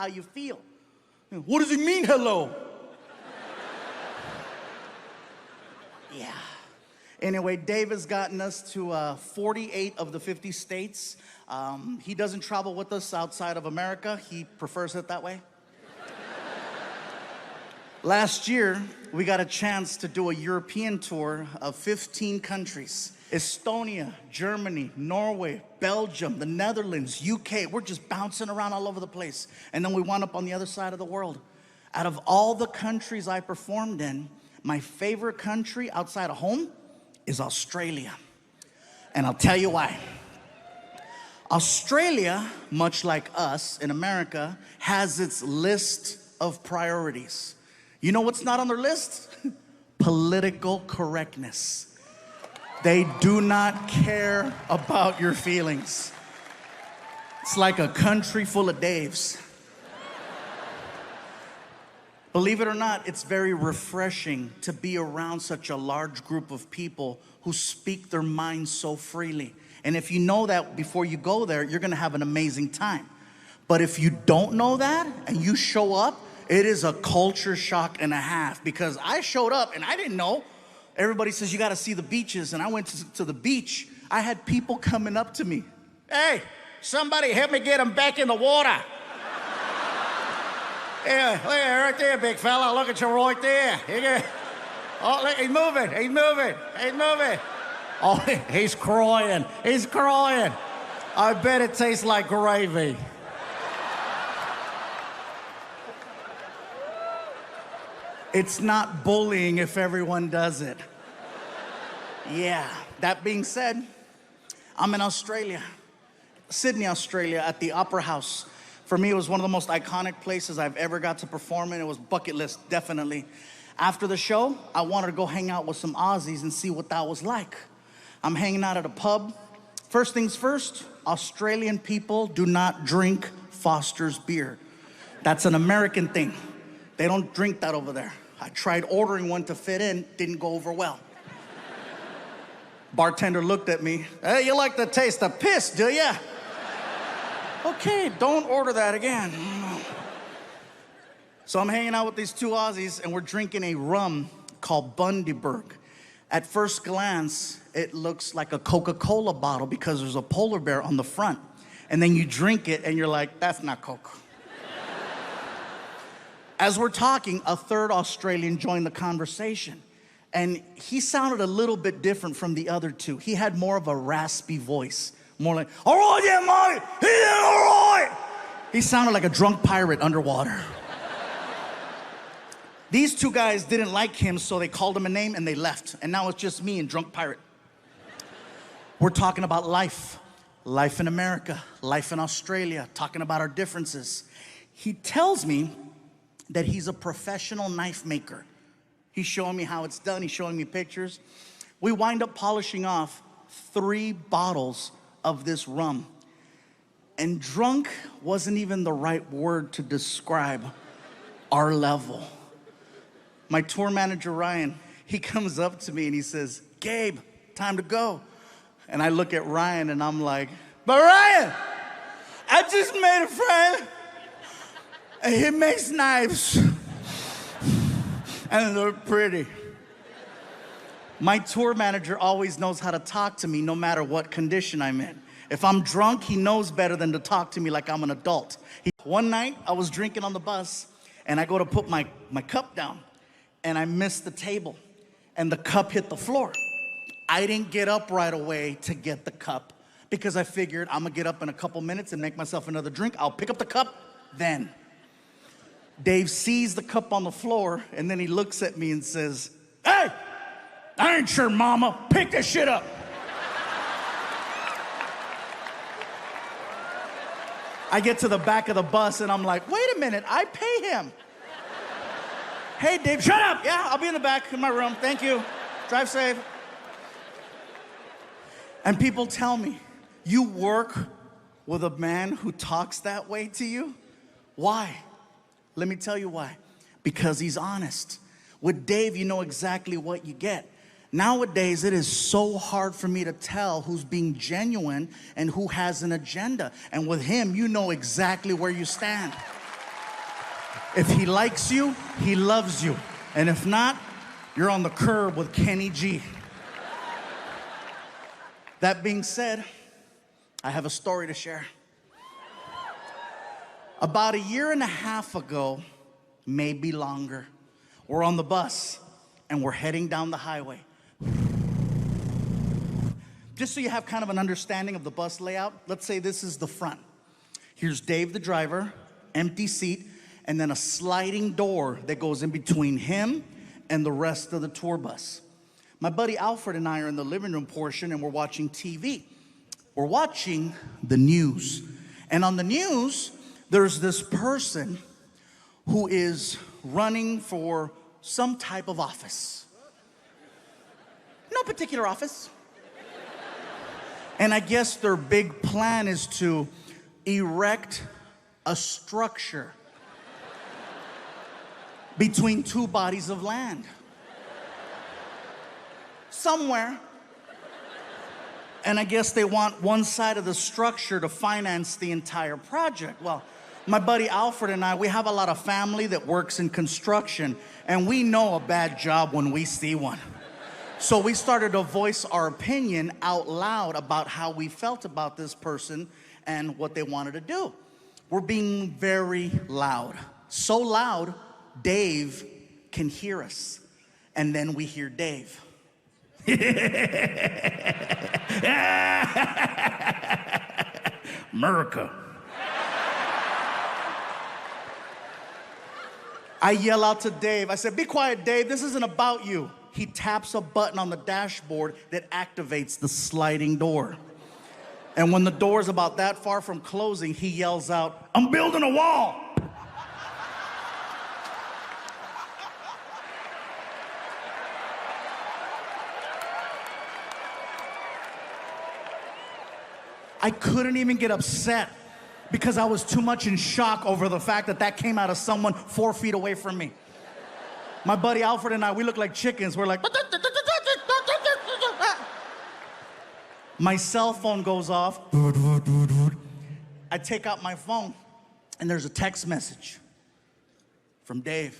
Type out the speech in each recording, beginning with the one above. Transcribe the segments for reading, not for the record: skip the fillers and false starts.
how you feel. What does it mean, hello? Yeah. Anyway, Dave has gotten us to 48 of the 50 states. He doesn't travel with us outside of America. He prefers it that way. Last year, we got a chance to do a European tour of 15 countries. Estonia, Germany, Norway, Belgium, the Netherlands, UK. We're just bouncing around all over the place. And then we wound up on the other side of the world. Out of all the countries I performed in, my favorite country outside of home is Australia. And I'll tell you why. Australia, much like us in America, has its list of priorities. You know what's not on their list? Political correctness. They do not care about your feelings. It's like a country full of Daves. Believe it or not, it's very refreshing to be around such a large group of people who speak their minds so freely. And if you know that before you go there, you're gonna have an amazing time. But if you don't know that and you show up, it is a culture shock and a half, because I showed up and I didn't know. Everybody says you gotta see the beaches, and I went to the beach. I had people coming up to me. Hey, somebody help me get him back in the water. Yeah, right there, big fella. Look at you right there. Oh, look, he's moving. Oh, he's crying. I bet it tastes like gravy. It's not bullying if everyone does it. Yeah, that being said, I'm in Australia, Sydney, Australia, at the Opera House. For me, it was one of the most iconic places I've ever got to perform in. It was bucket list, definitely. After the show, I wanted to go hang out with some Aussies and see what that was like. I'm hanging out at a pub. First things first, Australian people do not drink Foster's beer. That's an American thing. They don't drink that over there. I tried ordering one to fit in, didn't go over well. Bartender looked at me. Hey, you like the taste of piss, do ya? Okay, don't order that again. So I'm hanging out with these two Aussies, and we're drinking a rum called Bundaberg. At first glance, it looks like a Coca-Cola bottle because there's a polar bear on the front. And then you drink it, and you're like, that's not Coke. As we're talking, a third Australian joined the conversation. And he sounded a little bit different from the other two. He had more of a raspy voice. More like, all right, yeah, mate, yeah, all right. He sounded like a drunk pirate underwater. These two guys didn't like him, so they called him a name and they left. And now it's just me and drunk pirate. We're talking about life. Life in America, life in Australia, talking about our differences. He tells me that he's a professional knife maker. He's showing me how it's done. He's showing me pictures. We wind up polishing off 3 bottles of this rum. And drunk wasn't even the right word to describe our level. My tour manager, Ryan, he comes up to me and he says, Gabe, time to go. And I look at Ryan and I'm like, but Ryan, I just made a friend and he makes knives. And they're pretty. My tour manager always knows how to talk to me no matter what condition I'm in. If I'm drunk, he knows better than to talk to me like I'm an adult. One night, I was drinking on the bus, and I go to put my cup down, and I missed the table, and the cup hit the floor. I didn't get up right away to get the cup because I figured I'm gonna get up in a couple minutes and make myself another drink. I'll pick up the cup then. Dave sees the cup on the floor, and then he looks at me and says, hey, I ain't your mama. Pick this shit up. I get to the back of the bus, and I'm like, wait a minute, I pay him. Hey, Dave, shut up. Yeah, I'll be in the back in my room. Thank you. Drive safe. And people tell me, you work with a man who talks that way to you? Why? Let me tell you why. Because he's honest. With Dave, you know exactly what you get. Nowadays, it is so hard for me to tell who's being genuine and who has an agenda. And with him, you know exactly where you stand. If he likes you, he loves you. And if not, you're on the curb with Kenny G. That being said, I have a story to share. About 1.5 years ago, maybe longer, we're on the bus and we're heading down the highway. Just so you have kind of an understanding of the bus layout, let's say this is the front. Here's Dave, the driver, empty seat, and then a sliding door that goes in between him and the rest of the tour bus. My buddy Alfred and I are in the living room portion and we're watching TV. We're watching the news. And on the news, there's this person who is running for some type of office. No particular office. And I guess their big plan is to erect a structure between two bodies of land. Somewhere. And I guess they want one side of the structure to finance the entire project. Well, my buddy Alfred and I, we have a lot of family that works in construction, and we know a bad job when we see one. So we started to voice our opinion out loud about how we felt about this person and what they wanted to do. We're being very loud. So loud, Dave can hear us. And then we hear Dave. America. I yell out to Dave. I said, "Be quiet, Dave. This isn't about you." He taps a button on the dashboard that activates the sliding door. And when the door's about that far from closing, he yells out, "I'm building a wall." I couldn't even get upset because I was too much in shock over the fact that that came out of someone 4 feet away from me. My buddy Alfred and I, we look like chickens. We're like... My cell phone goes off. I take out my phone, and there's a text message from Dave.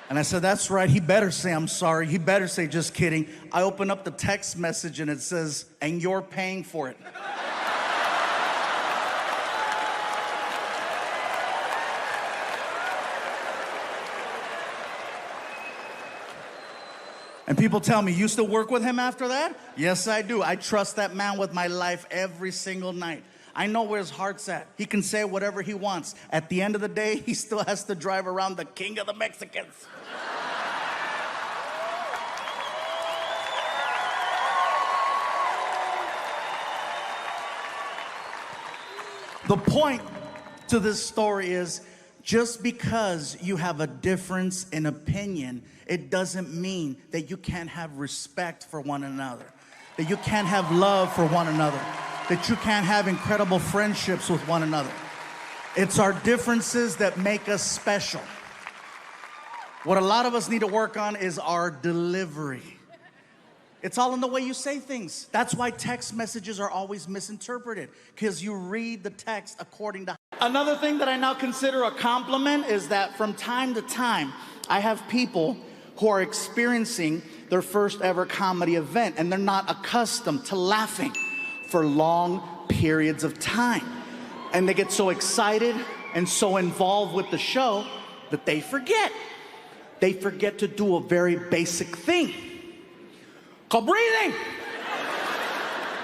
And I said, "That's right, he better say I'm sorry. He better say just kidding." I open up the text message, and it says, "And you're paying for it." And people tell me, "You still work with him after that?" Yes, I do. I trust that man with my life every single night. I know where his heart's at. He can say whatever he wants. At the end of the day, he still has to drive around the king of the Mexicans. The point to this story is, just because you have a difference in opinion, it doesn't mean that you can't have respect for one another, that you can't have love for one another, that you can't have incredible friendships with one another. It's our differences that make us special. What a lot of us need to work on is our delivery. It's all in the way you say things. That's why text messages are always misinterpreted, because you read the text according to... Another thing that I now consider a compliment is that from time to time, I have people who are experiencing their first ever comedy event, and they're not accustomed to laughing for long periods of time. And they get so excited and so involved with the show that they forget. They forget to do a very basic thing called breathing.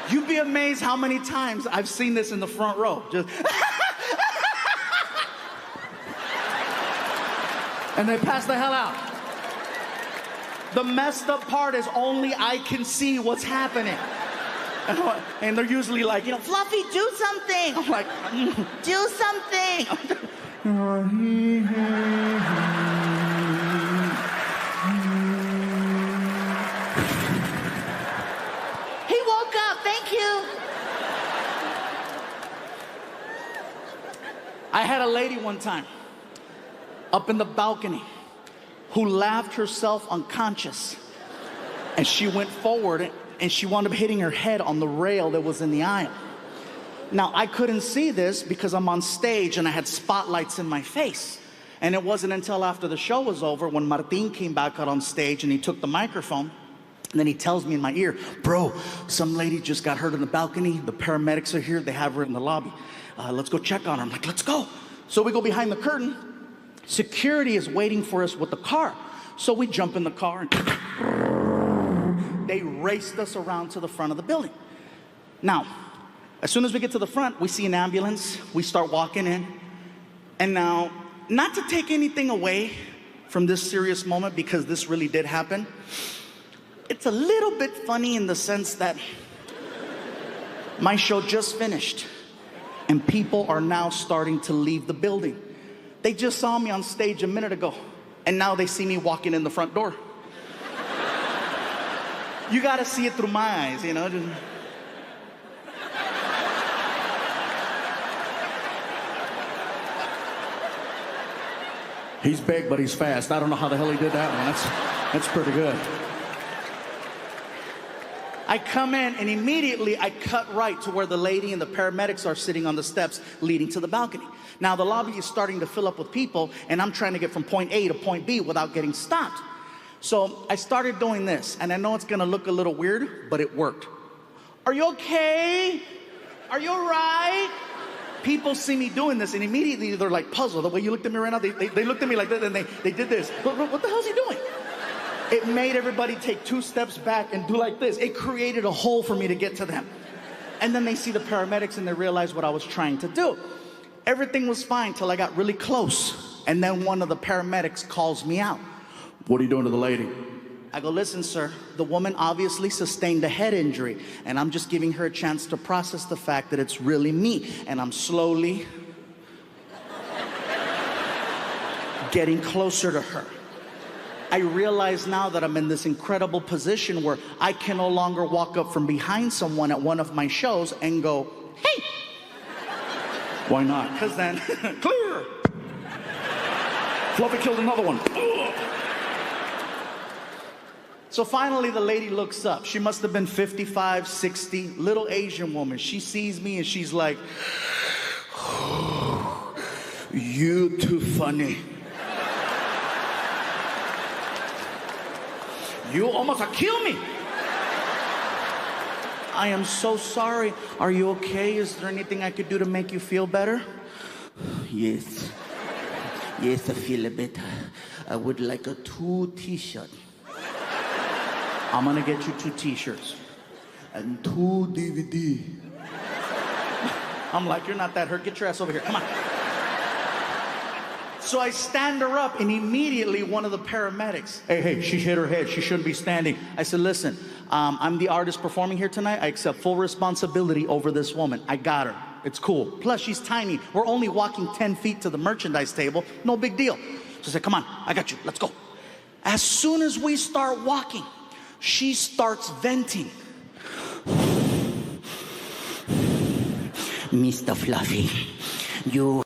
You'd be amazed how many times I've seen this in the front row. Just and they pass the hell out. The messed up part is only I can see what's happening. And they're usually like, you know, "Fluffy, do something." I'm like, "Do something." He woke up, thank you. I had a lady one time up in the balcony who laughed herself unconscious. And she went forward and she wound up hitting her head on the rail that was in the aisle. Now, I couldn't see this because I'm on stage and I had spotlights in my face. And it wasn't until after the show was over when Martin came back out on stage and he took the microphone. And then he tells me in my ear, bro, some lady just got hurt on the balcony. The paramedics are here. They have her in the lobby. Let's go check on her. I'm like, let's go. So we go behind the curtain. Security is waiting for us with the car. So we jump in the car and they raced us around to the front of the building. Now, as soon as we get to the front, we see an ambulance. We start walking in. And now, not to take anything away from this serious moment, because this really did happen, it's a little bit funny in the sense that my show just finished and people are now starting to leave the building. They just saw me on stage a minute ago and now they see me walking in the front door. You gotta see it through my eyes, you know. He's big, but he's fast. I don't know how the hell he did that one. That's pretty good. I come in and immediately I cut right to where the lady and the paramedics are sitting on the steps leading to the balcony. Now the lobby is starting to fill up with people and I'm trying to get from point A to point B without getting stopped. So I started doing this, and I know it's gonna look a little weird, but it worked. Are you okay? Are you all right? People see me doing this and immediately they're like puzzled. The way you looked at me right now, they looked at me like that and they did this. What the hell is he doing? It made everybody take 2 steps back and do like this. It created a hole for me to get to them. And then they see the paramedics and they realize what I was trying to do. Everything was fine till I got really close. And then one of the paramedics calls me out. What are you doing to the lady? I go, listen, sir, the woman obviously sustained a head injury. And I'm just giving her a chance to process the fact that it's really me. And I'm slowly getting closer to her. I realize now that I'm in this incredible position where I can no longer walk up from behind someone at one of my shows and go, hey. Why not? Because then, clear. Fluffy killed another one. Ugh. So finally the lady looks up. She must have been 55, 60, little Asian woman. She sees me and she's like, you too funny. You almost killed me. I am so sorry. Are you okay? Is there anything I could do to make you feel better? Yes. Yes, I feel better. I would like a 2 t-shirt. I'm gonna get you 2 t-shirts. And 2 DVD. I'm like, you're not that hurt. Get your ass over here. Come on. So I stand her up and immediately one of the paramedics, hey, she hit her head. She shouldn't be standing. I said, listen, I'm the artist performing here tonight. I accept full responsibility over this woman. I got her. It's cool. Plus, she's tiny. We're only walking 10 feet to the merchandise table. No big deal. So I said, come on, I got you. Let's go. As soon as we start walking, she starts venting. Mr. Fluffy, you